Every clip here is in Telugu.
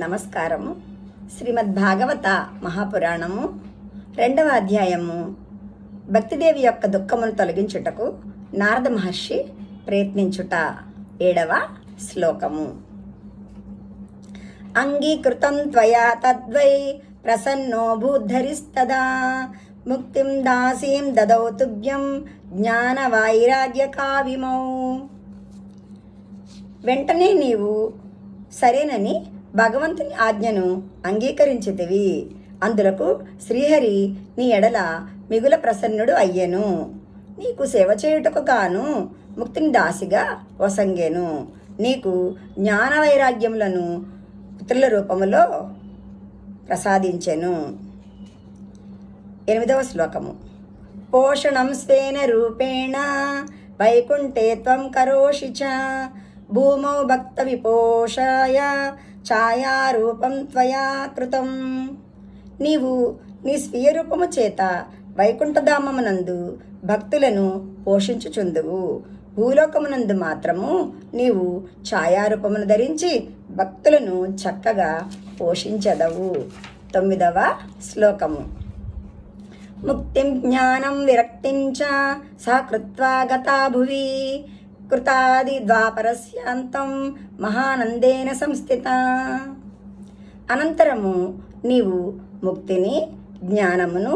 నమస్కారము. శ్రీమద్భాగవత మహాపురాణము 2వ అధ్యాయము భక్తిదేవి యొక్క దుఃఖమును తొలగించుటకు నారద మహర్షి ప్రయత్నించుట. 7వ శ్లోకము. అంగీకృతం త్వయా తద్వై ప్రసన్నో భూద్ధరిస్తదా ముక్తిం దాసీం దదౌ తుభ్యం జ్ఞాన వైరాగ్య కావిమౌ. వెంటనే నీవు సరేనని భగవంతుని ఆజ్ఞను అంగీకరించితివి. అందులకు శ్రీహరి నీ ఎడల మిగుల ప్రసన్నుడు అయ్యెను. నీకు సేవ చేయుటకు గాను ముక్తిని దాసిగా వసంగెను. నీకు జ్ఞాన వైరాగ్యములను పుత్రుల రూపములో ప్రసాదించెను. 8వ శ్లోకము. పోషణం స్వేన రూపేణ వైకుంఠే త్వం కరోషి చ భూమౌ భక్త విపోషాయ ఛాయారూపం త్వయా కృతం. నీవు నీ స్వీయ రూపము చేత వైకుంఠధామమునందు భక్తులను పోషించుచుందువు. భూలోకమునందు మాత్రము నీవు ఛాయారూపమును ధరించి భక్తులను చక్కగా పోషించదవు. 9వ శ్లోకము. ముక్తిం జ్ఞానం విరక్తిం చ సకృత్వా గతా భువి కృతాది ద్వాపరస్యాంతం మహానందేన సంస్థిత. అనంతరము నీవు ముక్తిని, జ్ఞానమును,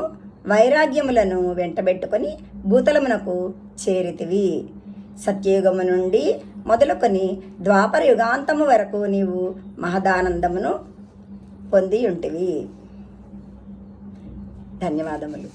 వైరాగ్యములను వెంటబెట్టుకొని భూతలమునకు చేరితివి. సత్యయుగము నుండి మొదలుకొని ద్వాపర యుగాంతము వరకు నీవు మహదానందమును పొంది ఉంటివి. ధన్యవాదములు.